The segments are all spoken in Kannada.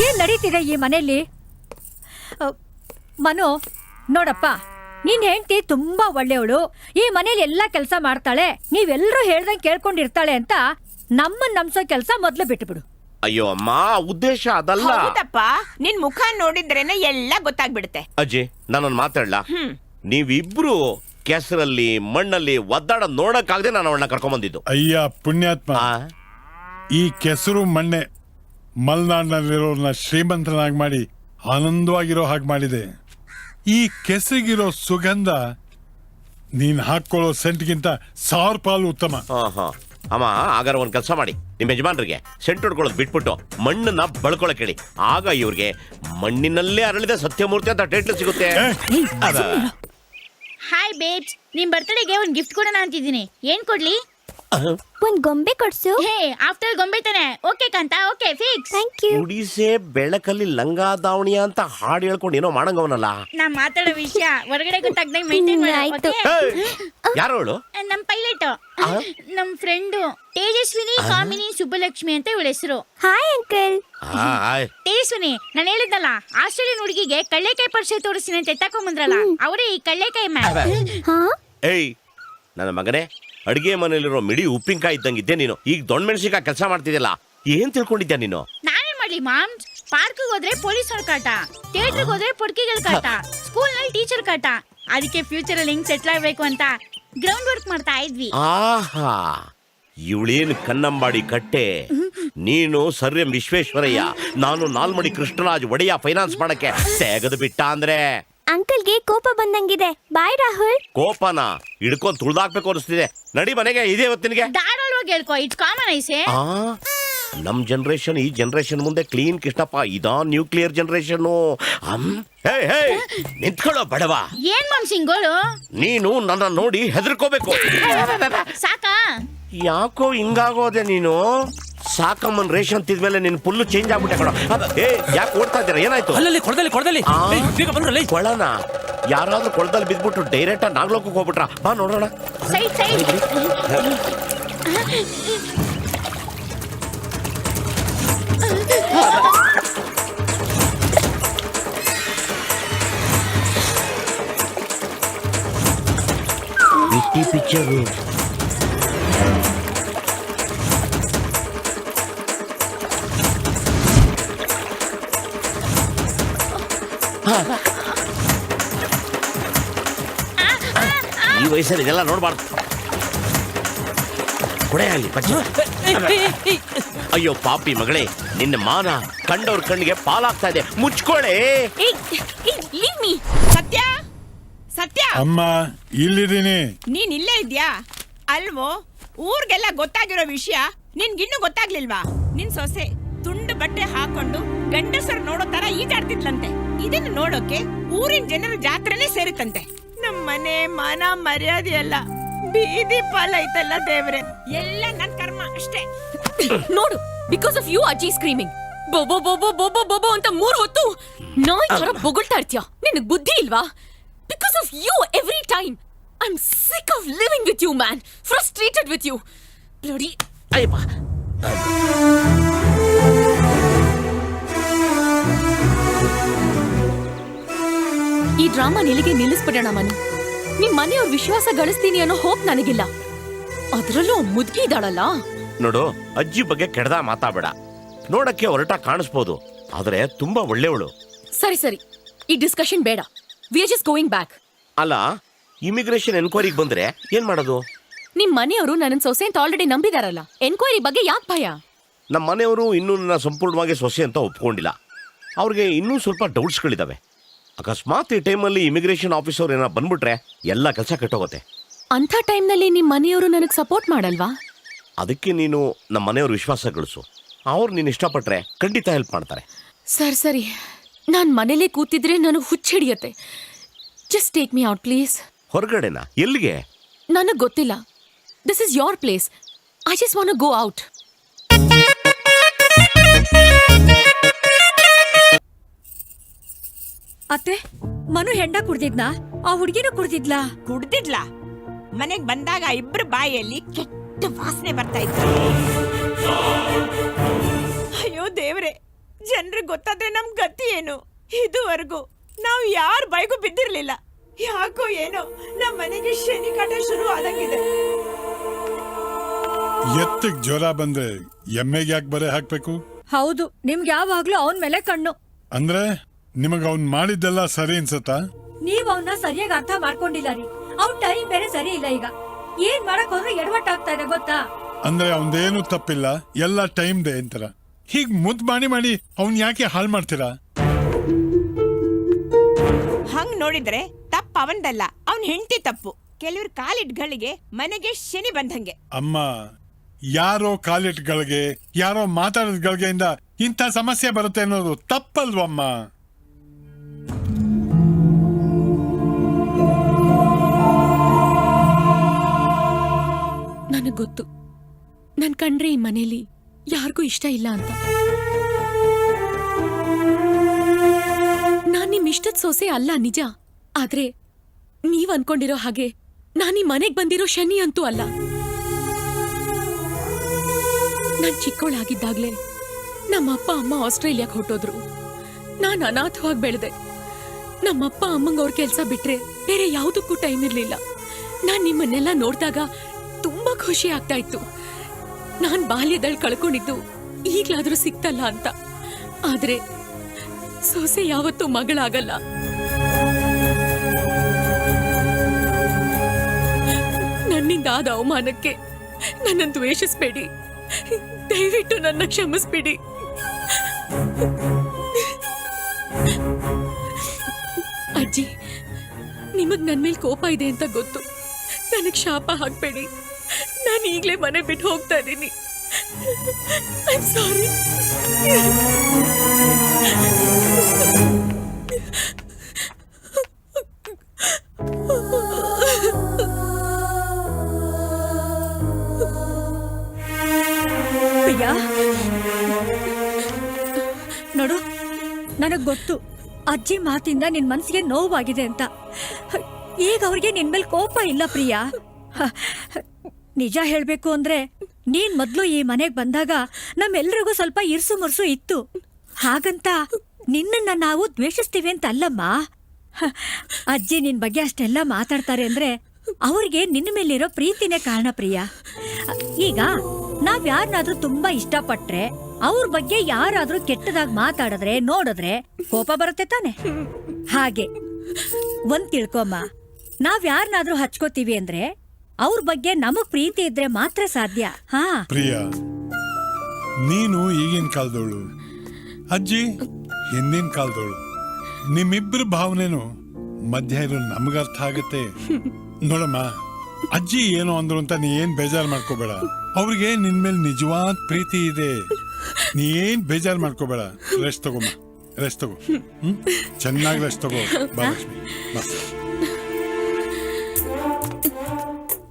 ಏನ್ ನಡೀತಿದೆ ಈ ಮನೆಯಲ್ಲಿ? ಮನು ನೋಡಪ್ಪ, ನಿನ್ ಹೆಂಡತಿ ತುಂಬಾ ಒಳ್ಳೆಯವಳು, ಈ ಮನೇಲಿ ಎಲ್ಲಾ ಕೆಲಸ ಮಾಡ್ತಾಳೆ, ನೀವೆಲ್ಲರೂ ಹೇಳ್ದಂಗೆ ಕೇಳ್ಕೊಂಡಿರ್ತಾಳೆ ಅಂತ ನಮ್ಮನ್ನ ನಂಬಿಸೋ ಕೆಲಸ ಮೊದ್ಲು ಬಿಟ್ಬಿಡು. ಅಯ್ಯೋ ಅಮ್ಮ, ಉದ್ದೇಶ ಅದಲ್ಲ. ಹೌದಪ್ಪ, ನಿನ್ ಮುಖ ನೋಡಿದ್ರೇನೆ ಎಲ್ಲ ಗೊತ್ತಾಗ್ಬಿಡುತ್ತೆ. ಅಜ್ಜಿ, ನಾನೊಂದು ಮಾತಾಡ್ಲಾ? ನೀವಿಬ್ರು ಕೆಸರಲ್ಲಿ ಮಣ್ಣಲ್ಲಿ ಒದ್ದಾಡ ನೋಡಕ್ಕಾಗದೆ ನಾನು ಅವಳನ್ನ ಕರ್ಕೊಂಡ್ ಬಂದಿದ್ದು. ಅಯ್ಯ ಪುಣ್ಯಾತ್ಮ, ಈ ಕೆಸರು ಮಣ್ಣೆ ಮಲೆನಾಡಿನಲ್ಲಿರೋರ್ನ ಶ್ರೀಮಂತನಾಗಿ ಮಾಡಿ ಆನಂದವಾಗಿರೋ ಹಾಗೆ ಮಾಡಿದೆ. ಈ ಕೆಸರಿಗಿರೋ ಸುಗಂಧ ನೀನ್ ಹಾಕೊಳ್ಳೋ ಸೆಂಟ್ಗಿಂತ 1000 ಪಾಲು ಉತ್ತಮ. ಅಮ್ಮ, ಆಗಾರ ಒಂದ್ ಕೆಲಸ ಮಾಡಿ, ನಿಮ್ ಯಜಮಾನ್ರಿಗೆ ಸೆಂಟ್ ಹೊಡ್ಕೊಳ್ಳೋದು ಬಿಟ್ಬಿಟ್ಟು ಮಣ್ಣನ್ನ ಬಳ್ಕೊಳಕ್ ಹೇಳಿ. ಆಗ ಇವ್ರಿಗೆ ಮಣ್ಣಿನಲ್ಲೇ ಅರಳಿದ ಸತ್ಯಮೂರ್ತಿ ಅಂತ ಟೈಟ್ಲ್ ಸಿಗುತ್ತೆ. ಹಾಯ್ ಬೇಬ್ಸ್, ನಿಮ್ ಬರ್ತ್ಡೇಗೆ ಒಂದ್ ಗಿಫ್ಟ್ ಕೊಡೋಣ ಅಂತಿದ್ದೀನಿ. ಏನ್ ಕೊಡ್ಲಿ? ಒಂದ್ ಗೊಂಬೆ ಕೊಡ್ಸು. ಹೇ, ಆಫ್ಟರ್ ಗೊಂಬೆ ತಾನೆ. Okay Kantha, okay fix. Thank you. ಗುಡಿಸೆ ಬೆಳಕಲ್ಲಿ ಲಂಗ ದಾವಣಿಯ ಅಂತ ಹಾಡು ಹೇಳ್ಕೊಂಡು ಏನೋ ಮಾಡಂಗವನಲ್ಲ. ನಾ ಮಾತಾಡೋ ವಿಷಯ ಹೊರಗಡೆ ಗೊತ್ತಾಗ್ದಂಗೆ ಮೇಂಟೈನ್ ಆಯ್ತು. ಯಾರೋಳು? ನಮ್ ಪೈಲಟ್, ನಮ್ ಫ್ರೆಂಡು ತೇಜಸ್ವಿನಿ ಕಾಮಿನಿ ಸುಬ್ಬಲಕ್ಷ್ಮಿ ಅಂತ ಇವಳ ಹೆಸರು. Hi uncle. ತೇಜಸ್ವಿನಿ, ನಾನು ಹೇಳಿದ್ನಲ್ಲ ಆಸ್ಟ್ರೇಲಿಯನ್ ಹುಡುಗಿಗೆ ಕಳ್ಳೆಕಾಯಿ ಪರಿಚಯ ತೋರಿಸ್ತೀನಿ ಅಂತ ಎತ್ತಾಕೊಂಬಂದ್ರಲ್ಲ, ಅವರೇ ಈ ಕಳ್ಳೆಕಾಯಿ ಮ್ಯಾಮ್. ಏಯ್ ನನ್ನ ಮಗನೇ, ಅಡಿಗೆ ಮನೇಲಿರೋ ಮಿಡಿ ಉಪ್ಪಿನಕಾಯಿ ಇದ್ದಂಗಿದ್ದೆ ನೀನು. ಈಗ ದೊಡ್ಡ ಮೆಣಸಿನಕಾಯಿ ಕೆಲಸ ಮಾಡ್ತಿದ್ಯಲ್ಲ, ಏನ್ ತಿಳ್ಕೊಂಡಿದ್ಯಾ ನೀನು? ನಾನೇನ್ ಮಾಡ್ಲಿ ಮಾಮ್? ಪಾರ್ಕ್ ಹೋದ್ರೆ ಪೊಲೀಸ್ ಅವ್ರ ಕಾಟ, ಥಿಯೇಟರ್ ಹೋದ್ರೆ ಪೊಡ್ಕಿಗಳ ಕಾಟ, ಸ್ಕೂಲ್ ನಲ್ಲಿ ಟೀಚರ್ ಕಾಟ. ಅದಕ್ಕೆ ಫ್ಯೂಚರ್ ಅಲ್ಲಿ ಹಿಂಗ್ ಸೆಟ್ಲ್ ಆಗ್ಬೇಕು ಅಂತ ಗ್ರೌಂಡ್ ವರ್ಕ್ ಮಾಡ್ತಾ ಇದ್ವಿ. ಆಹಾ, ಇವಳೇನು ಕನ್ನಂಬಾಡಿ ಕಟ್ಟೆ, ನೀನು ಸರ್ ಎಂ ವಿಶ್ವೇಶ್ವರಯ್ಯ, ನಾನು ನಾಲ್ಮಡಿ ಕೃಷ್ಣರಾಜ್ ಒಡೆಯ ಫೈನಾನ್ಸ್ ಮಾಡಕ್ಕೆ ತೆಗೆದು ಬಿಟ್ಟ ಅಂದ್ರೆ. ಅಂಕಲ್ಗೆ ಕೋಪ ಬಂದಂಗಿದೆ. ಬಾಯ್ ರಾಹುಲ್. ಕೋಪನ ಹಿಡ್ಕೊಂಡ್ ತುಳ್ದಾಕ್ಬೇಕು ಅನಿಸ್ತಿದೆ. ನಡಿ ಮನೆಗೆ, ಇದೇ ಹೊತ್ತಿನಿಗೆ. ಧಾರಾಳವಾಗಿ ಹೇಳ್ಕೊ, ಇಟ್ಸ್ ಕಾಮನ್ ಐಸೆ. ನಮ್ ಜನರೇಷನ್ ಈ ಜನರೇಷನ್ ಮುಂದೆ ಕ್ಲೀನ್ ಕೃಷ್ಣಪ್ಪ, ಇದಾ ನ್ಯೂಕ್ಲಿಯರ್ ಜನರೇಷನ್. ನಿಂತ್ಕೊಳ್ಳೋ ಬಡವಾ. ಏನ್ ಮಾಮ್ ಸಿಂಗೋಳು? ನೀನು ನನ್ನ ನೋಡಿ ಹೆದರ್ಕೋಬೇಕು. ಸಾಕಾ? ಯಾಕೋ ಹಿಂಗಾಗೋದೆ ನೀನು? ಸಾಕಮ್ಮನ್ ರೇಷನ್ ತಿದ್ಮೇಲೆ ನಿನ್ ಫುಲ್ಲು ಚೇಂಜ್ ಆಗ್ಬಿಟ್ಟೆ ಕಣ. ಯಾಕೆ ಓಡ್ತಾ ಇದ್ದೀರಾ? ಏನಾಯ್ತು? ಕೊಳನ ಯಾರಾದ್ರೂ ಕೊಳದಲ್ಲಿ ಬಿದ್ಬಿಟ್ಟು ಡೈರೆಕ್ಟ್ ಆಗಿ ನಾಗ್ಲೋಕಕ್ಕೆ ಹೋಗ್ಬಿಟ್ರ? ಬಾ ನೋಡೋಣ. Side side. ಪಿಕ್ಚರು ಈ ವಯಸ್ಸಲ್ಲಿ ಇದೆಲ್ಲ ನೋಡ್ಬಾರ್ದು. ಕೊಡೆ ಅಲ್ಲಿ ಅಯ್ಯೋ ಪಾಪಿ ಮಗಳೇ, ನಿನ್ನ ಮಾನ ಕಂಡವ್ರ ಕಣ್ಣಿಗೆ ಪಾಲಾಗ್ತಾ ಇದೆ. ಮುಚ್ಕೊಳ್ಳೆ. ಸತ್ಯ, ಸತ್ಯ. ಅಮ್ಮ, ಇಲ್ಲಿದ್ದೀನಿ. ನೀನ್ ಇಲ್ಲೇ ಇದ್ಯಾ ಅಲ್ವೋ? ಊರ್ಗೆಲ್ಲ ಗೊತ್ತಾಗಿರೋ ವಿಷಯ ನಿನ್ಗಿನ್ನೂ ಗೊತ್ತಾಗ್ಲಿಲ್ವಾ? ನಿನ್ ಸೊಸೆ ತುಂಡು ಬಟ್ಟೆ ಹಾಕೊಂಡು ಗಂಡಸರು ನೋಡೋ ತರ ಈಜಾಡ್ತಿದ್ಲಂತೆ. ಇದನ್ನ ನೋಡೋಕೆ ಊರಿನ ಜನರ ಜಾತ್ರೆನೇ ಸೇರುತ್ತಂತೆ. ನಮ್ ಮನೆ ಮಾನ ಮರ್ಯಾದೆ ಎಲ್ಲ ಬೀದಿ ಪಾಲೈತಲ್ಲ ದೇವ್ರೆ. ಎಲ್ಲ ನನ್ ಕರ್ಮ ಅಷ್ಟೇ. ನೋಡು, ಬಿಕಾಸ್ ಆಫ್ ಯು ಅಜ್ಜಿ ಸ್ಕ್ರೀಮಿಂಗ್ ಬೋಬೋ ಬೋಬೋ ಬೋಬೋ ಬೋಬೋ ಅಂತ 3 ಹೊತ್ತು ನಾಯಿ ತರ ಬೊಗಳ್ತಾ ಇರ್ತೀಯ. ನಿನಗ್ ಬುದ್ಧಿ ಇಲ್ವಾ? Because of you every time I am sick of living with you man, frustrated with you bloody. Ayyappa, ಈ ಡ್ರಾಮಾ ನಿಲ್ಲಿಗೆ ನಿಲ್ಲಿಸ್ಬಿಡೋಣ ಮನು. ನಿಮ್ ಮನೆಯವ್ರ ವಿಶ್ವಾಸ ಗಳಿಸ್ತೀನಿ ಅನ್ನೋ ಹೋಪ್ ನನಗಿಲ್ಲ. ಅದ್ರಲ್ಲೂ ಮುದ್ಕಿ ಇದ್ದಾಳಲ್ಲ. ನೋಡು, ಅಜ್ಜಿ ಬಗ್ಗೆ ಕೆಡದ ಮಾತಾಡಬೇಡ. ನೋಡಕ್ಕೆ ಹೊರಟ ಕಾಣಿಸ್ಬೋದು, ಆದ್ರೆ ತುಂಬಾ ಒಳ್ಳೆಯವಳು. ಸರಿ ಸರಿ, ಈ ಡಿಸ್ಕಷನ್ ಬೇಡ. We are just going back. ಅಲ್ಲ, ಇಮಿಗ್ರೇಷನ್ ಎನ್ಕ್ವೈರಿಗೆ ಬಂದ್ರೆ ಏನ್ ಮಾಡೋದು? ನಿಮ್ ಮನೆಯವರು ನನ್ನ ಸೊಸೆ ಅಂತ ಆಲ್ರೆಡಿ ನಂಬಿದಾರಲ್ಲ, ಎನ್ಕ್ವೈರಿ ಬಗ್ಗೆ ಯಾಕೆ ಭಯ? ನಮ್ಮ ಮನೆಯವರು ಇನ್ನೂ ನನ್ನ ಸಂಪೂರ್ಣವಾಗಿ ಸೊಸೆ ಅಂತ ಒಪ್ಕೊಂಡಿಲ್ಲ. ಅವ್ರಿಗೆ ಇನ್ನೂ ಸ್ವಲ್ಪ ಡೌಟ್ಸ್ಗಳಿದಾವೆ. ಅಕಸ್ಮಾತ್ ಈ ಟೈಮಲ್ಲಿ ಇಮಿಗ್ರೇಷನ್ ಆಫೀಸರ್ ಏನೋ ಬಂದ್ಬಿಟ್ರೆ ಎಲ್ಲ ಕೆಲಸ ಕೆಟ್ಟೋಗುತ್ತೆ. ಅಂಥ ಟೈಮ್ನಲ್ಲಿ ನಿಮ್ ಮನೆಯವರು ನನಗೆ ಸಪೋರ್ಟ್ ಮಾಡಲ್ವಾ? ಅದಕ್ಕೆ ನೀನು ನಮ್ಮ ಮನೆಯವ್ರ ವಿಶ್ವಾಸ ಗಳಿಸು. ಅವ್ರು ನೀನು ಇಷ್ಟಪಟ್ರೆ ಖಂಡಿತ ಹೆಲ್ಪ್ ಮಾಡ್ತಾರೆ. ಸರಿ ಸರಿ, ನಾನ್ ಮನೇಲೆ ಕೂತಿದ್ರೆ ನಾನು ಹುಚ್ಚಿಡಿಯತ್ತೆ. Just take me out please. ಹೊರಗಡೆನಾ? ಎಲ್ಲಿಗೆ? ನನಗ್ ಗೊತ್ತಿಲ್ಲ. This is your place. I just want to go out. ಅತ್ತೆ, ಮನು ಹೆಂಡ ಕುಡ್ದಿದ್ನಾ? ಆ ಹುಡುಗಿನೂ ಕುಡ್ದಿದ್ಲಾ? ಕುಡ್ದಿದ್ಲಾ? ಮನೆಗ್ ಬಂದಾಗ ಇಬ್ರು ಬಾಯಲ್ಲಿ ಕೆಟ್ಟ ವಾಸನೆ ಬರ್ತಾ ಇತ್ತು. ಅಯ್ಯೋ ದೇವ್ರೆ, ಜನರಿಗೆ ಗೊತ್ತಾದ್ರೆ ನಮ್ ಗತಿ ಏನು? ಇದುವರೆಗೂ ನಾವು ಯಾರ ಬೈಗೂ ಬಿದ್ದಿರ್ಲಿಲ್ಲ. ಯಾಕೋ ಏನೋ ನಮ್ಮ ಮನೆಗೆ ಶನಿ ಕಾಟ ಶುರು ಆದಂಗಿದೆ. ಎತ್ತಕ್ ಜ್ವರ ಬಂದ್ರೆ ಎಮ್ಮೆಗೆ ಯಾಕೆ ಬರೆ ಹಾಕ್ಬೇಕು? ಹೌದು, ನಿಮ್ಗೆ ಯಾವಾಗ್ಲೂ ಅವನ್ ಮೇಲೆ ಕಣ್ಣು. ಅಂದ್ರೆ ನಿಮಗ ಅವ್ನ್ ಮಾಡಿದ್ದೆಲ್ಲ ಸರಿ ಅನ್ಸತ್ತಾ? ನೀವ್ ಅವನ್ನ ಸರಿಯಾಗಿ ಅರ್ಥ ಮಾಡ್ಕೊಂಡಿಲ್ಲ ರೀ. ಅವ್ನ್ ಟೈಮ್ ಬೇರೆ ಸರಿ ಇಲ್ಲ. ಈಗ ಏನ್ ಮಾಡಕ್ ಹೋದ್ರೆ ಎಡವಟ್ಟಾಗ್ತಾ ಇದೆ ಗೊತ್ತಾ? ಅಂದ್ರೆ ಅವನ್ದೇನು ತಪ್ಪಿಲ್ಲ, ಎಲ್ಲ ಟೈಮ್ ದೇ ಅಂತಾರ. ಹೀಗ್ ಮುದ್ ಮಾಡಿ ಅವ್ನ್ ಯಾಕೆ ಹಾಳು ಮಾಡ್ತೀರಾ? ಹಂಗ್ ನೋಡಿದ್ರೆ ತಪ್ಪು ಅವಂದಲ್ಲ, ಅವನ್ ಹೆಂಡತಿ ತಪ್ಪು. ಕೆಲವ್ರ ಕಾಲಿಟ್ಗಳಿಗೆ ಮನೆಗೆ ಶನಿ ಬಂದಂಗೆ. ಅಮ್ಮ, ಯಾರೋ ಕಾಲಿಟ್ಗಳಿಗೆ ಯಾರೋ ಮಾತಾಡೋದ್ಗಳಿಗೆಯಿಂದ ಇಂಥ ಸಮಸ್ಯೆ ಬರುತ್ತೆ ಅನ್ನೋದು ತಪ್ಪಲ್ವಮ್ಮ? ನನಗ್ ಗೊತ್ತು, ನನ್ ಕಂಡ್ರೆ ಈ ಮನೇಲಿ ಯಾರಿಗೂ ಇಷ್ಟ ಇಲ್ಲ ಅಂತ. ನಾನ್ ನಿಮ್ ಇಷ್ಟದ ಸೊಸೆ ಅಲ್ಲ ನಿಜ. ಆದ್ರೆ ನೀವ್ ಅನ್ಕೊಂಡಿರೋ ಹಾಗೆ ನಾನ್ ಈ ಮನೆಗ್ ಬಂದಿರೋ ಶನಿ ಅಂತೂ ಅಲ್ಲ. ನಾನ್ ಚಿಕ್ಕವಳಾಗಿದ್ದಾಗ್ಲೇ ನಮ್ಮ ಅಪ್ಪ ಅಮ್ಮ ಆಸ್ಟ್ರೇಲಿಯಾಕ್ ಹೊರಟೋದ್ರು. ನಾನ್ ಅನಾಥವಾಗಿ ಬೆಳೆದೆ. ನಮ್ಮಪ್ಪ ಅಮ್ಮಂಗ್ ಅವ್ರ ಕೆಲ್ಸ ಬಿಟ್ರೆ ಬೇರೆ ಯಾವುದಕ್ಕೂ ಟೈಮ್ ಇರ್ಲಿಲ್ಲ. ನಾನ್ ನಿಮ್ಮನ್ನೆಲ್ಲ ನೋಡ್ದಾಗ ತುಂಬಾ ಖುಷಿ ಆಗ್ತಾ ಇತ್ತು. ನಾನ್ ಬಾಲ್ಯದಲ್ಲಿ ಕಳ್ಕೊಂಡಿದ್ದು ಈಗ್ಲಾದ್ರೂ ಸಿಕ್ತಲ್ಲ ಅಂತ. ಆದ್ರೆ ಸೊಸೆ ಯಾವತ್ತೂ ಮಗಳಾಗಲ್ಲ. ನನ್ನಿಂದ ಆದ ಅವಮಾನಕ್ಕೆ ನನ್ನನ್ನು ದ್ವೇಷಿಸ್ಬೇಡಿ. ದಯವಿಟ್ಟು ನನ್ನ ಕ್ಷಮಿಸ್ಬಿಡಿ. ಅಜ್ಜಿ, ನಿಮಗ್ ನನ್ ಮೇಲೆ ಕೋಪ ಇದೆ ಅಂತ ಗೊತ್ತು. ನನಗ್ ಶಾಪ ಹಾಕ್ಬೇಡಿ. ನಾನು ಈಗ್ಲೇ ಮನೆ ಬಿಟ್ಟು ಹೋಗ್ತಾ ಇದ್ದೀನಿ. I am sorry. ಪ್ರಿಯಾ, ನೋಡು, ನನಗ್ ಗೊತ್ತು ಅಜ್ಜಿ ಮಾತಿಂದ ನಿನ್ ಮನ್ಸಿಗೆ ನೋವಾಗಿದೆ ಅಂತ. ಈಗ ಅವ್ರಿಗೆ ನಿನ್ ಮೇಲೆ ಕೋಪ ಇಲ್ಲ ಪ್ರಿಯಾ. ನಿಜ ಹೇಳ್ಬೇಕು ಅಂದ್ರೆ ನೀನ್ ಮೊದ್ಲು ಈ ಮನೆಗ್ ಬಂದಾಗ ನಮ್ಮೆಲ್ರಿಗೂ ಸ್ವಲ್ಪ ಇರ್ಸು ಮುರ್ಸು ಇತ್ತು. ಹಾಗಂತ ನಿನ್ನನ್ನ ನಾವು ದ್ವೇಷಿಸ್ತೀವಿ ಅಂತ ಅಲ್ಲಮ್ಮ. ಅಜ್ಜಿ ನಿನ್ ಬಗ್ಗೆ ಅಷ್ಟೆಲ್ಲ ಮಾತಾಡ್ತಾರೆ ಅಂದ್ರೆ ಅವ್ರಿಗೆ ನಿನ್ನ ಮೇಲಿರೋ ಪ್ರೀತಿನೇ ಕಾರಣ ಪ್ರಿಯಾ. ಈಗ ನಾವ್ ಯಾರನ್ನಾದ್ರೂ ತುಂಬಾ ಇಷ್ಟಪಟ್ರೆ ಅವ್ರ ಬಗ್ಗೆ ಯಾರಾದ್ರೂ ಕೆಟ್ಟದಾಗ್ ಮಾತಾಡಿದ್ರೆ ನೋಡಿದ್ರೆ ಕೋಪ ಬರುತ್ತೆ ತಾನೆ. ಹಾಗೆ ಒಂದ್ ತಿಳ್ಕೊಮ್ಮ, ನಾವ್ ಯಾರನ್ನಾದ್ರೂ ಹಚ್ಕೋತೀವಿ ಅಂದ್ರೆ ಅವ್ರ ಬಗ್ಗೆ ನಮಗ್ ಪ್ರೀತಿ ಇದ್ರೆ ಮಾತ್ರ ಸಾಧ್ಯ. ಹಾ ಪ್ರಿಯಾ, ನೀನು ಈಗಿನ ಕಾಲದವಳು, ಅಜ್ಜಿ ಹಿಂದಿನ ಕಾಲದವಳು. ನಿಮ್ಮಿಬ್ಬರ ಭಾವನೆನು ಮಧ್ಯ ಇರೋ ನಮಗರ್ಥ ಆಗತ್ತೆ. ನೋಡಮ್ಮ, ಅಜ್ಜಿ ಏನೋ ಅಂದ್ರು ಅಂತ ನೀ ಏನ್ ಬೇಜಾರು ಮಾಡ್ಕೋಬೇಡ. ಅವ್ರಿಗೆ ನಿನ್ ಮೇಲೆ ನಿಜವಾದ ಪ್ರೀತಿ ಇದೆ. ನೀ ಏನ್ ಬೇಜಾರು ಮಾಡ್ಕೋಬೇಡ. ರೆಸ್ಟ್ ತಗೋಮ್ಮ, ರೆಸ್ಟ್ ತಗೋ. ಚೆನ್ನಾಗಿ ರೆಸ್ಟ್ ತಗೋ. ಬಾ ಲಕ್ಷ್ಮಿ, ಬಾ.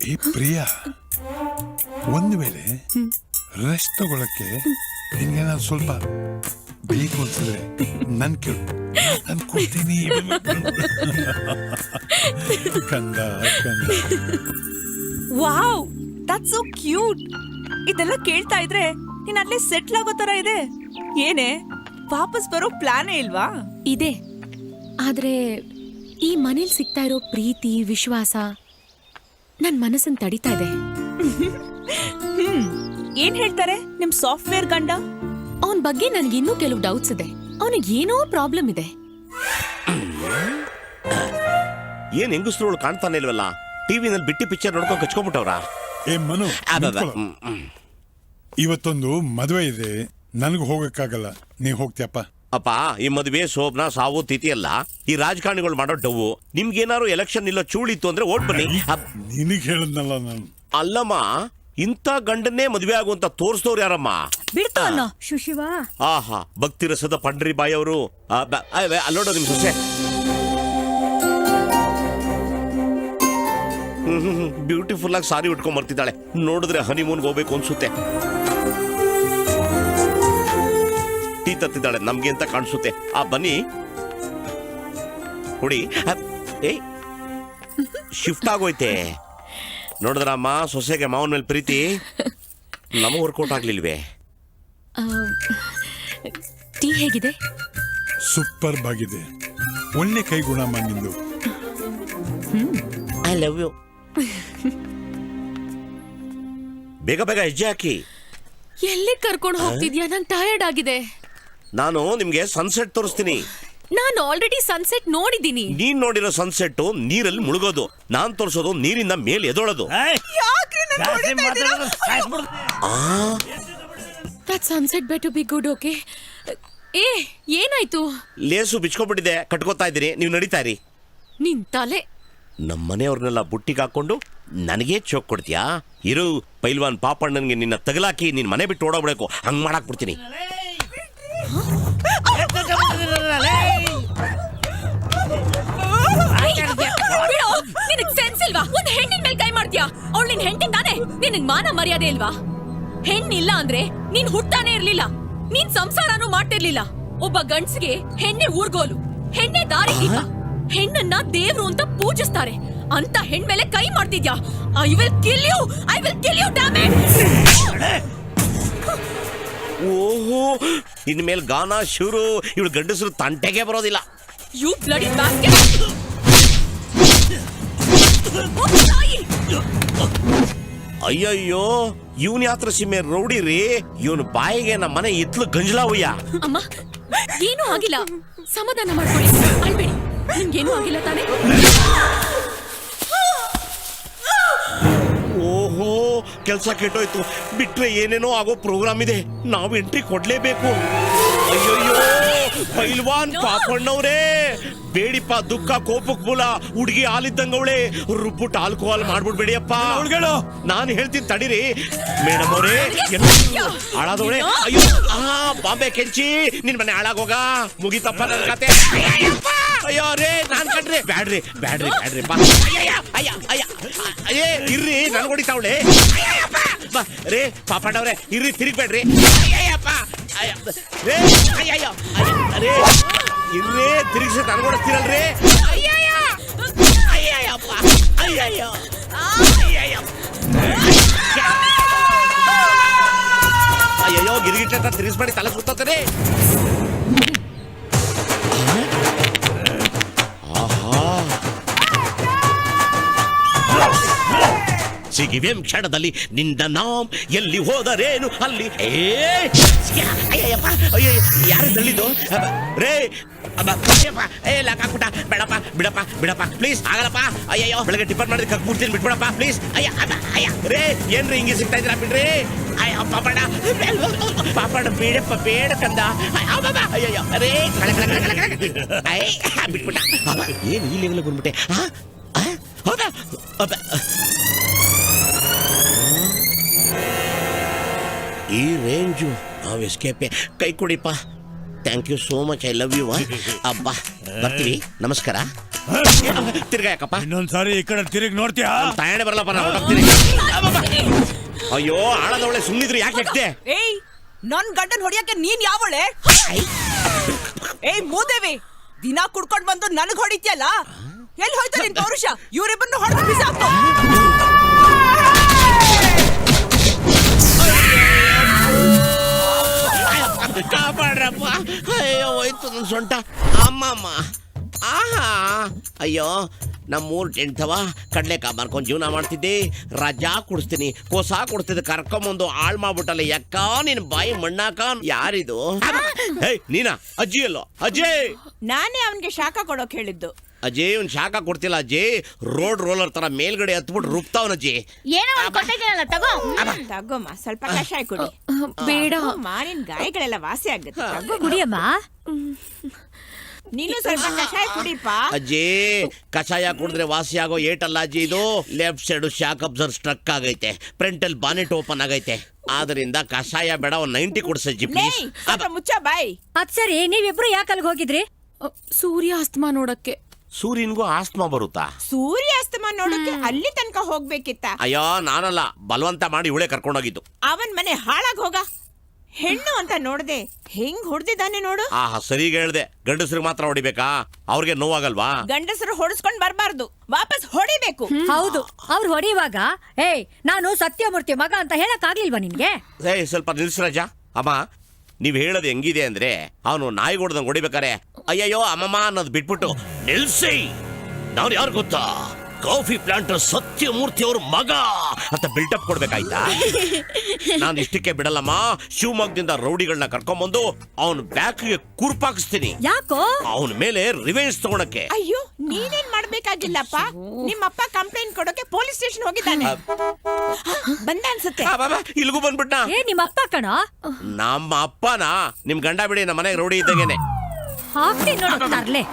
ಏ ಪ್ರಿಯಾ, ಒಂದು ವೇಳೆ ರೆಸ್ಟ್ ತಗೊಳಕ್ಕೆ ನಿನ್ಗೇನಾದ್ರು ಸ್ವಲ್ಪ ಬೇಕು ಅನ್ಸಿದ್ರೆ ನನ್ ಕೇಳು, ನಾನು ಕೊಡ್ತೀನಿ. ಕಂದ ಕಂದ. Wow, that's so cute. ಇದೆಲ್ಲ ಕೇಳ್ತಾ ಇದ್ರೆ ನೀನ್ ಅಲ್ಲೇ ಸೆಟ್ಲ್ ಆಗೋ ತರ ಇದೆ. ಏನೇ, ವಾಪಸ್ ಬರೋ ಪ್ಲಾನೇ ಇಲ್ವಾ? ಇದೆ, ಆದ್ರೆ ಈ ಮನೇಲಿ ಸಿಗ್ತಾ ಇರೋ ಪ್ರೀತಿ ವಿಶ್ವಾಸ ನನ್ ಮನಸ್ಸನ್ ತಡಿತಾ ಇದೆ. ಏನ್ ಹೇಳ್ತಾರೆ ನಿಮ್ ಸಾಫ್ಟ್ವೇರ್ ಗಂಡ? ಅವನ್ ಬಗ್ಗೆ ನನ್ಗಿನ್ನೂ ಕೆಲವು ಡೌಟ್ಸ್ ಇದೆ. ಅವನಿಗೆ ಏನೋ ಪ್ರಾಬ್ಲಮ್ ಇದೆ. ಏನ್ ಹೆಂಗಸ್ರೋಳು ಕಾಣ್ತಾನೆ ಇಲ್ವಲ್ಲ? ಟಿವಿನಲ್ಲಿ ಬಿಟ್ಟಿ ಪಿಕ್ಚರ್ ನೋಡ್ಕೊಂಡು ಕಚ್ಕೊಂಡ್ಬಿಟ್ಟವ್ರ. ಏ ಮನು, ಇವತ್ತೊಂದು ಮದುವೆ ಇದೆ, ನನಗೆ ಹೋಗಕ್ಕಾಗಲ್ಲ. ನೀ ಹೋಗ್ತೀಯಪ್ಪ? ಅಪ್ಪ, ಈ ಮದುವೆ ಶೋಭನ ಸಾವು ತಿಥಿ ಅಲ್ಲ, ಈ ರಾಜಕಾರಣಿಗಳು ಮಾಡೋ ಡವ್ವು. ನಿಮ್ಗೇನಾದ್ರು ಎಲೆಕ್ಷನ್ ಇಲ್ಲ ಚೂಳಿತ್ತು ಅಂದ್ರೆ ಓಟ್ ಬನ್ನಿ. ನಿನಗೆ ಹೇಳದ್ನಲ್ಲ ನಾನು. ಅಲ್ಲಮ್ಮ, ಇಂಥ ಗಂಡನ್ನೇ ಮದುವೆ ಆಗುವಂತ ತೋರಿಸ್ತವ್ರು ಯಾರಮ್ಮ? ಬಿಡ್ತು ಅನ್ನೋ ಶುಶಿವ. ಆಹಾ, ಭಕ್ತಿ ರಸದ ಪಂಡ್ರಿ ಬಾಯಿ ಅವರು. ಅಲ್ಲೋಡ ನಿಮ್ ಸೊಸೆ ಬ್ಯೂಟಿಫುಲ್ ಆಗಿ ಸಾರಿ ಉಟ್ಕೊಂಡ್ ಬರ್ತಿದ್ದಾಳೆ. ನೋಡಿದ್ರೆ ಹನಿಮೂನ್ಗೆ ಹೋಗ್ಬೇಕು ಅನ್ಸುತ್ತೆ. ಟೀ ತತ್ತಿದ್ದಾಳೆ, ನಮ್ಗೆ ಅಂತ ಕಾಣಿಸುತ್ತೆ. ಬನ್ನಿ ಕುಡಿ. ಏಯ್, ಶಿಫ್ಟ್ ಆಗೋಯ್ತೆ. ನೋಡಿದ್ರಮ್ಮ, ಸೊಸೆಗೆ ಮಾವನ ಮೇಲೆ ಪ್ರೀತಿ. ನಮಗೆ ವರ್ಕೌಟ್ ಆಗ್ಲಿಲ್ವೇ? ಟೀ ಹೇಗಿದೆ? ಸೂಪರ್ ಆಗಿದೆ. ಒಳ್ಳೆ ಕೈಗುಣಮ್ಮ ನಿಂದು. I love you. ಬೇಗ ಬೇಗ ಹೆಜ್ಜೆ ಹಾಕಿ. ಎಲ್ಲಿ ಕರ್ಕೊಂಡು ಹೋಗ್ತಿದ್ಯಾ? ನಂಗೆ ಟಯರ್ಡ್ ಆಗಿದೆ. ನಾನು ನಿಮ್ಗೆ ಸನ್ಸೆಟ್ ತೋರಿಸ್ತೀನಿ. ನಾನು ಆಲ್ರೆಡಿ ಸನ್ಸೆಟ್ ನೋಡಿದ್ದೀನಿ. ನೀನ್ ನೋಡಿರೋ ಸನ್ಸೆಟ್ ನೀರಲ್ಲಿ ಮುಳುಗೋದು, ನಾನ್ ತೋರಿಸೋದು ನೀರಿಂದ ಮೇಲೆ ಎದೊಳೋದು. That sunset better be good. Okay. ಏ ಏನಾಯ್ತು? ಲೇಸು ಬಿಚ್ಕೊಂಡ್ಬಿಟ್ಟಿದೆ, ಕಟ್ಕೋತಾ ಇದ್ದೀನಿ, ನೀವು ನಡೀತಾ ಇರಿ. ನಿನ್ ತಲೆ. ನಮ್ಮ ಮನೆಯವ್ರನ್ನೆಲ್ಲ ಬುಟ್ಟಿಗೆ ಹಾಕೊಂಡು ನನಗೆ ಚೋಕ್ ಕೊಡ್ತೀಯಾ? ಇರು, ಪೈಲ್ವಾನ್ ಪಾಪಣ್ಣನ್ಗೆ ನಿನ್ನ ತಗಲಾಕಿ ನಿನ್ ಮನೆ ಬಿಟ್ಟು ಓಡೋಗ್ಬೇಕು, ಹಂಗ್ ಮಾಡಾಕ್ ಬಿಡ್ತೀನಿ. ನಿನಗ್ ಸೆನ್ಸ್ ಇಲ್ವಾ? ಒಂದ್ ಹೆಣ್ಣಿನ ಮೇಲೆ ಕೈ ಮಾಡ್ತೀಯಾ? ಅವಳು ನಿನ್ ಹೆಂಡತಿ ತಾನೆ? ನಿನಗ್ ಮಾನ ಮರ್ಯಾದೆ ಇಲ್ವಾ? ಹೆಣ್ಣಿಲ್ಲ ಅಂದ್ರೆ ನೀನ್ ಹುಟ್ಟಾನೇ ಇರ್ಲಿಲ್ಲ, ನೀನ್ ಸಂಸಾರನೂ ಮಾಡ್ತಿರ್ಲಿಲ್ಲ. ಒಬ್ಬ ಗಂಡ್ಸಿಗೆ ಹೆಣ್ಣೆ ಊರ್ಗೋಲು, ಹೆಣ್ಣೆ ದಾರಿ ದೀಪ, ಹೆಣ್ಣನ್ನ ದೇವ್ರು ಅಂತ ಪೂಜಿಸ್ತಾರೆ. ಅಂತ ಹೆಣ್ ಮೇಲೆ ಕೈ ಮಾಡ್ತಿದ್ಯಾ? I will kill you, I will kill you, damn it. ಓಹೋ, ಇನ್ಮೇಲೆ ಗಾನ ಶುರು. ಇವಳು ಗಂಡಸರು ತಂಟೆಗೆ ಬರೋದಿಲ್ಲ. You bloody basket. ಅಯ್ಯಯ್ಯೋ, ಇವನ್ ಯಾತ್ರ ಸಿಮ್ಮೆ ರೌಡಿ ರೀ. ಇವನು ಬಾಯಿಗೆ ನಮ್ಮ ಮನೆ ಇತ್ಲು ಗಂಜಲಾವಯ್ಯ. ಅಮ್ಮ, ಏನೂ ಆಗಿಲ್ಲ, ಸಮಾಧಾನ ಮಾಡ್ಕೊಳ್ಳಿ, ಅಳ್ಬೇಡಿ. ನಿಮ್ಗೇನೂ ಆಗಿಲ್ಲ ತಾನೆ? ಓಹೋ, ಕೆಲ್ಸ ಕೆಟ್ಟೋಯ್ತು. ಬಿಟ್ರೆ ಏನೇನೋ ಆಗೋ ಪ್ರೋಗ್ರಾಮ್ ಇದೆ, ನಾವು ಎಂಟ್ರಿ ಕೊಡ್ಲೇಬೇಕು. ಅಯ್ಯಯ್ಯೋ, ಪೈಲ್ವಾನ್ ಪಾಪಣ್ಣವ್ರೇ, ಬೇಡಿಪ್ಪ, ದುಃಖ ಕೋಪಕ್ ಮೂಲ. ಹುಡುಗಿ ಹಾಲಿದ್ದಂಗವಳೆ, ರುಬ್ಬುಟ್ಟು ಆಲ್ಕೋಹಾಲ್ ಮಾಡ್ಬಿಡ್ಬೇಡಿಯಪ್ಪ. ನಾನು ಹೇಳ್ತೀನಿ ತಡೀರಿ. ಮೇಡಮ್ ಅವರೇ, ಹಾಳಾದವಳೆ. ಅಯ್ಯೋ, ಬಾಂಬೆ ಕೆಂಚಿ, ನಿನ್ ಮನೆ ಹಾಳಾಗೋಗ, ಮುಗಿತಪ್ಪ ನನ್ನ ಕತೆ. ಅಯ್ಯೋ ರೇ, ನಾನ್ ಕಣ್ರಿ. ಬ್ಯಾಡ್ರಿ ಬ್ಯಾಡ್ರಿ ಬ್ಯಾಡ್ರಿ ಬಾ. ಅಯ್ಯ ಅಯ್ಯ ಅಯ್ಯೇ, ಇರ್ರಿ, ನನ್ ಹೊಡಿತಾವಳೆ. ರೇ ಪಾಪಣ್ಣವ್ರೆ, ಇರ್ರಿ, ತಿರುಗ್ಬೇಡ್ರಿ. ಅಯ್ಯಪ್ಪ, ರೇ, ಅಯ್ಯಯ್ಯೋ, ರೇ ಇರ್ರೇ, ತಿರುಗಿಸಿ ನನ್ಗೊಡಿಸ್ತೀರಲ್ರಿ. ಅಯ್ಯಯ್ಯ, ಅಯ್ಯಯ್ಯಪ್ಪ, ಅಯ್ಯಯ್ಯೋ, ಅಯ್ಯಯ್ಯೋ, ಗಿರಿಗಿಟ್ಟ ತಿರುಗಿಸ್ಬೇಡಿ, ತಲೆ ಸುತ್ತಾನೆ. ಸಿಗಿವೆಂ ಕ್ಷಣದಲ್ಲಿ ನಿಂದ ನಾಮ್, ಎಲ್ಲಿ ಹೋದರೇನು ಅಲ್ಲಿ. ಅಯ್ಯಪ್ಪ, ಅಯ್ಯೋ, ಯಾರು ತಳ್ಳಿದ್ದು? ರೇ ಲಾಕಾಕ್ಬಿಟ್ಟ. ಬೇಡಪ್ಪ, ಬಿಡಪ್ಪ ಬಿಡಪ್ಪ, ಪ್ಲೀಸ್, ಆಗಲ್ಲಪ್ಪ. ಅಯ್ಯಯ್ಯೋ, ಬೆಳಗ್ಗೆ ಟಿಫನ್ ಮಾಡಿದ್ರೆ ಕಕ್ಬಿಡ್ತೀನಿ, ಬಿಟ್ಬಿಡಪ್ಪ ಪ್ಲೀಸ್. ಅಯ್ಯ ಅಯ್ಯ, ರೇ ಏನ್ರಿ ಹಿಂಗೆ ಸಿಗ್ತಾ ಇದ್ದೀರಾ? ಬಿಡ್ರಿ. ಅಯ್ಯ ಪಾಪಣ್ಣ, ಪಾಪಣ್ಣ, ಬೇಡಪ್ಪ, ಬೇಡ ಕಂದ. ಅಯ್ಯಯ್ಯೋ, ರೇ ಬಿಟ್ಬಿಟ್ಟ. ಏನು ಈ ಲೆವೆಲ್ ಬಂದ್ಬಿಟ್ಟೆ? ಹೌದಾ? ಈ ರೇಂಜು ನಾವು ಎಸ್ಕೇಪೆ. ಕೈ ಕೊಡಿಪ್ಪ. Thank you so much, I love you. ಅಬ್ಬಾ, ಬರ್ತೀವಿ, ನಮಸ್ಕಾರ. ತಿರ್ಗಾ ಯಾಕಪ್ಪ? ಇನ್ನೊಂದ್ಸಾರಿ ಈ ಕಡೆ ತಿರುಗಿ ನೋಡ್ತೀಯಾ? ತಾಯಣೆ ಬರಲ್ಲಪ್ಪ, ನಾನು ಹೊರಡ್ತೀನಿ. ಅಯ್ಯೋ, ಆಳದವಳೆ, ಸುಮ್ಮನಿದ್ರು ಯಾಕೆ ಎಕ್ತೆ? ಏಯ್, ನನ್ ಗಂಡನ್ ಹೊಡಿಯಕ್ಕೆ ನೀನ್ ಯಾವಳೆ? ಏಯ್ ಮೂದೇವಿ, ದಿನ ಕುಡ್ಕೊಂಡ್ ಬಂದು ನನಗ್ ಹೊಡಿತ್ಯಲ್ಲ, ಎಲ್ಲಿ ಹೋಯ್ತು ನಿನ್ ಪೌರುಷ? ಇವ್ರಿಬ್ಬರನ್ನು ಹೊಡೆದು ಬಿಸಾಕು. ಕಾಪಾಡ್ರಪ್ಪ. ಅಯ್ಯೋ, ಹೋಯ್ತು ನನ್ನ ಸೊಂಟ. ಅಮ್ಮಮ್ಮ, ಆಹಾ, ಅಯ್ಯೋ, ನಮ್ಮೂರ್ ಟೆಂಟ್ವ ಕಡ್ಲೆಕಾಯಿ ಮಾರ್ಕೊಂಡು ಜೀವನ ಮಾಡ್ತಿದ್ದೆ. ರಜಾ ಕೊಡಿಸ್ತೀನಿ, ಕೋಸ ಕೊಡ್ತಿದ್ದೆ, ಕರ್ಕೊಂಬಂದು ಹಾಳು ಮಾಡ್ಬಿಟ್ಟಲ್ಲ. ಯಾಕ ನಿನ್ ಬಾಯಿ ಮಣ್ಣಾಕ? ಯಾರಿದು? ಏಯ್, ನೀನಾ? ಅಜ್ಜಿ ಅಲ್ಲೋ? ಅಜಯ್, ನಾನೇ ಅವನ್ಗೆ ಶಾಖ ಕೊಡೋಕ್ ಹೇಳಿದ್ದು. ಅಜಯ್, ಒಂದ್ ಶಾಖ ಕೊಡ್ತಿಲ್ಲ ಅಜಯ್. ರೋಡ್ ರೋಲರ್ ತರ ಮೇಲ್ಗಡೆ ಹತ್ಬಿಟ್ಟು ರುಬ್ತಾವನ ಅಜ್ಜಿ. ಏನೋ ಒಂದ್ ಕೊಟ್ಟಿದ್ದೀನಲ್ಲ, ತಗೋ. ತಗೋಮ್ಮ, ಸ್ವಲ್ಪ ಕಷಾಯ ಕುಡಿ. ಬೇಡ, ಮಾರಿನ ಗಾಯಗಳೆಲ್ಲ ವಾಸಿ ಆಗುತ್ತೆ. ತಗೋ, ಕುಡಿಯಮ್ಮ. ನೀನು ಸ್ವಲ್ಪ ಕಷಾಯ ಕುಡಿಪ್ಪ. ಅಜ್ಜಿ, ಕಷಾಯ ಕುಡಿದ್ರೆ ವಾಸಿ ಆಗೋ ಏಟಲ್ಲ ಅಜ್ಜಿ ಇದು. Left side shock absorb struck ಆಗೈತೆ, ಫ್ರಂಟ್ ಅಲ್ಲಿ ಬಾನೆಟ್ ಓಪನ್ ಆಗೈತೆ. ಆದ್ರಿಂದ ಕಷಾಯ ಬೇಡ, ಒಂದ್ 90 ಕೊಡ್ಸಜ್ಜಿ ಪ್ಲೀಸ್. ಸ್ವಲ್ಪ ಮುಚ್ಚ ಬಾಯ್. ಅದ್ ಸರಿ, ನೀವಿಬ್ರು ಯಾಕೆ ಅಲ್ಲಿಗೆ ಹೋಗಿದ್ರಿ? ಸೂರ್ಯ ಅಸ್ತಮ ನೋಡಕ್ಕೆ. ಸೂರ್ಯನ್ಗೂ ಆಸ್ತಮಾ ಬರುತ್ತಾ? ಸೂರ್ಯಾಸ್ತಮ ನೋಡಕ್ಕೆ ಅಲ್ಲಿ ತನಕ ಹೋಗ್ಬೇಕಿತ್ತ? ಅಯ್ಯೋ, ನಾನಲ್ಲ, ಬಲವಂತ ಮಾಡಿ ಇವಳೆ ಕರ್ಕೊಂಡೋಗಿದ್ದು. ಅವನ್ ಮನೆ ಹಾಳಾಗ್ ಹೋಗ. ಹೆಣ್ಣು ಅಂತ ನೋಡ್ದೆ ಹೆಂಗ್ ಹೊಡೆದಿದ್ದಾನೆ ನೋಡು. ಆಹಾ, ಸರಿಗೆ ಹೇಳ್ದೆ. ಗಂಡಸ್ರಿಗೆ ಮಾತ್ರ ಹೊಡಿಬೇಕಾ? ಅವ್ರಿಗೆ ನೋವಾಗಲ್ವಾ? ಗಂಡಸರು ಹೊಡಿಸ್ಕೊಂಡ್ ಬರ್ಬಾರ್ದು, ವಾಪಸ್ ಹೊಡಿಬೇಕು. ಹೌದು, ಅವ್ರು ಹೊಡೆಯುವಾಗ ಏಯ್ ನಾನು ಸತ್ಯಮೂರ್ತಿ ಮಗ ಅಂತ ಹೇಳಕ್ ಆಗ್ಲಿಲ್ವಾ ನಿನ್ಗೆ? ಏಯ್, ಸ್ವಲ್ಪ ನಿಲ್ಸು ರಾಜ. ಅಮ್ಮ, ನೀವ್ ಹೇಳೋದು ಹೆಂಗಿದೆ ಅಂದ್ರೆ ಅವನು ನಾಯಿ ಹೊಡೆದಂಗ್ ಹೊಡಿಬೇಕಾರೆ ಅಯ್ಯಯ್ಯೋ ಅಮ್ಮಮ್ಮ ಅನ್ನೋದು ಬಿಟ್ಬಿಟ್ಟು ನಿಲ್ಸಿ, ನಾನು ಯಾರು ಗೊತ್ತಾ, ಕಾಫಿ ಪ್ಲಾಂಟರ್ ಸತ್ಯಮೂರ್ತಿ ಅವ್ರ ಮಗ ಅಂತ ಬಿಲ್ಡಪ್ ಕೊಡ್ಬೇಕಾಯ್ತಾ? ನಾನು ಇಷ್ಟಕ್ಕೆ ಬಿಡಲ್ಲಮ್ಮ. ಶಿವಮೊಗ್ಗದಿಂದ ರೌಡಿಗಳನ್ನ ಕರ್ಕೊಂಡ್ಬಂದು ಅವನ್ ಬ್ಯಾಕ್ಗೆ ಕೂರ್ಪಾಕಿಸ್ತೀನಿ. ಯಾಕೋ? ಅವನ ಮೇಲೆ ರಿವೆಂಜ್ ತಗೊಳಕ್ಕೆ. ಅಯ್ಯೋ ನೀನೇನ್ ಮಾಡ್ಬೇಕಾಗಿಲ್ಲಪ್ಪ. ನಿಮ್ಮಪ್ಪ ಕಂಪ್ಲೇಂಟ್ ಕೊಡೋಕೆ ಪೊಲೀಸ್ ಸ್ಟೇಷನ್ ಹೋಗಿದ್ದಾನೆ. ಬಂದ ಅನ್ಸುತ್ತೆ. ಇಲ್ಗೂ ಬಂದ್ಬಿಟ್ಟ. ಏ ನಿಮ್ಮ ಅಪ್ಪ ಕಣ. ನಮ್ಮ ಅಪ್ಪನ ನಿಮ್ ಗಂಡ ಬಿಡಿ, ನಮ್ಮ ಮನೆಗೆ ರೌಡಿ ಇದ್ದಂಗೆನೆ. ಹಾಕ್ತೀನಿ ನೋಡು ತರ್ಲೆ.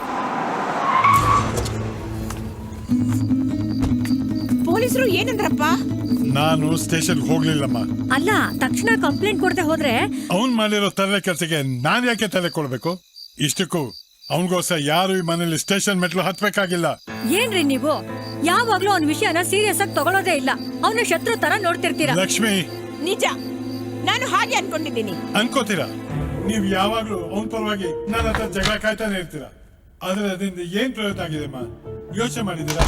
ಪೊಲೀಸರು ಏನಂದ್ರಪ್ಪ? ನಾನು ಸ್ಟೇಷನ್ ಹೋಗ್ಲಿಲ್ಲಮ್ಮ. ಅಲ್ಲ, ತಕ್ಷಣ ಕಂಪ್ಲೇಂಟ್ ಕೊಡದೆ ಹೋದ್ರೆ ಅವನ್ ಮಾಡಿರೋ ತಲೆ ಕೆಲಸಕ್ಕೆ ನಾನ್ ಯಾಕೆ ತಲೆ ಕೊಡ್ಬೇಕು? ಇಷ್ಟಕ್ಕೂ ಅವನಿಗೋಸ್ಕರ ಯಾರು ಈ ಮನೇಲಿ ಸ್ಟೇಷನ್ ಮೆಟ್ಲು ಹತ್ಬೇಕಾಗಿಲ್ಲ. ಏನ್ರಿ ನೀವು ಯಾವಾಗ್ಲೂ ಅವನ ವಿಷಯನ ಸೀರಿಯಸ್ ಆಗಿ ತಗೊಳ್ಳೋದೇ ಇಲ್ಲ. ಅವನ ಶತ್ರು ತರ ನೋಡ್ತಿರ್ತೀರಾ. ಲಕ್ಷ್ಮಿ, ನಿಜ, ನಾನು ಹಾಗೆ ಅನ್ಕೊಂಡಿದ್ದೀನಿ. ಅನ್ಕೋತೀರಾ? ನೀವ್ ಯಾವಾಗ್ಲೂ ಅವನ ಪರವಾಗಿ ನನ್ನ ಹತ್ರ ಜಗಳ ಕಾಯ್ತಾನೆ ಇರ್ತೀರಾ. ಆದ್ರೆ ಅದರಿಂದ ಏನ್ ಪ್ರಯೋಜನ ಆಗಿದೆಮ್ಮ? ಯೋಚನೆ ಮಾಡಿದ್ದೀರಾ?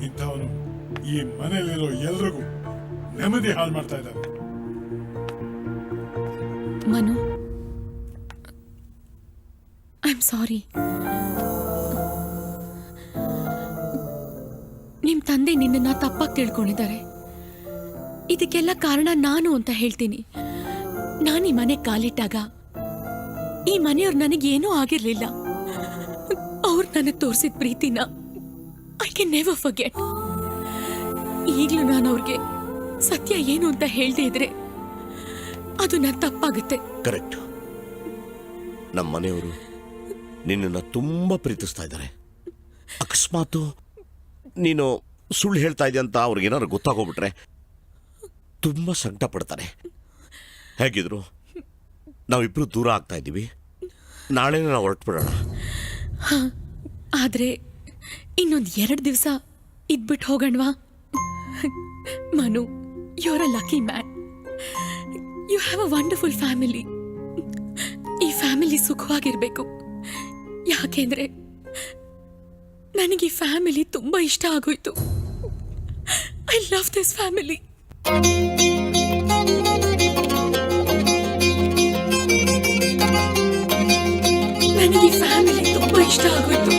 ಇಂಥವನು ಈ ಮನೆಯಲ್ಲಿರೋ ಎಲ್ರಿಗೂ ನೆಮ್ಮದಿ ಹಾಳು ಮಾಡ್ತಾ ಇದ್ದಾನೆ. Manu, I am sorry. ನಿಮ್ ತಂದೆ ನಿನ್ನನ್ನ ತಪ್ಪಾಗಿ ತಿಳ್ಕೊಂಡಿದ್ದಾರೆ. ಇದಕ್ಕೆಲ್ಲ ಕಾರಣ ನಾನು ಅಂತ ಹೇಳ್ತೀನಿ. ನಾನು ಈ ಮನೆ ಕಾಲಿಟ್ಟಾಗ ಈ ಮನೆಯವ್ರು ನನಗೇನೂ ಆಗಿರ್ಲಿಲ್ಲ. ಅವ್ರು ನನಗೆ ತೋರಿಸಿದ ಪ್ರೀತಿನ ಐ ಕ್ಯಾನ್ ನೆವರ್ ಫರ್ಗೆಟ್. ಈಗಲೂ ನಾನು ಅವ್ರಿಗೆ ಸತ್ಯ ಏನು ಅಂತ ಹೇಳ್ದೇ ಇದ್ರೆ ಅದು ನನ್ನ ತಪ್ಪಾಗುತ್ತೆ. ಕರೆಕ್ಟ್. ನಮ್ಮ ಮನೆಯವರು ನಿನ್ನನ್ನು ತುಂಬಾ ಪ್ರೀತಿಸ್ತಾ ಇದ್ದಾರೆ. ಅಕಸ್ಮಾತ್ ನೀನು ಸುಳ್ಳು ಹೇಳ್ತಾ ಇದೆಯಾ ಅಂತ ಅವ್ರಿಗೇನಾದ್ರು ಗೊತ್ತಾಗೋಗ್ಬಿಟ್ರೆ ತುಂಬಾ ಸಂಕಟ ಪಡ್ತಾರೆ. ಹೇಗಿದ್ರು ನಾವಿಬ್ರು ದೂರ ಆಗ್ತಾ ಇದ್ದೀವಿ. ನಾಳೆನೇ ನಾವು ಹೊರಟ್ಬಿಡೋಣ. ಆದ್ರೆ ಇನ್ನೊಂದು 2 ದಿವಸ ಇದ್ಬಿಟ್ಟು ಹೋಗಣ್ವಾ? Manu, you are a lucky man. You have a wonderful family. ಈ ಫ್ಯಾಮಿಲಿ ಸುಖವಾಗಿರ್ಬೇಕು. ಯಾಕೆಂದ್ರೆ ನನಗೆ ಈ ಫ್ಯಾಮಿಲಿ ತುಂಬಾ ಇಷ್ಟ ಆಗೋಯ್ತು. I love this family. ನನಗೆ ಈ ಫ್ಯಾಮಿಲಿ ತುಂಬಾ ಇಷ್ಟ ಆಗೋಯ್ತು.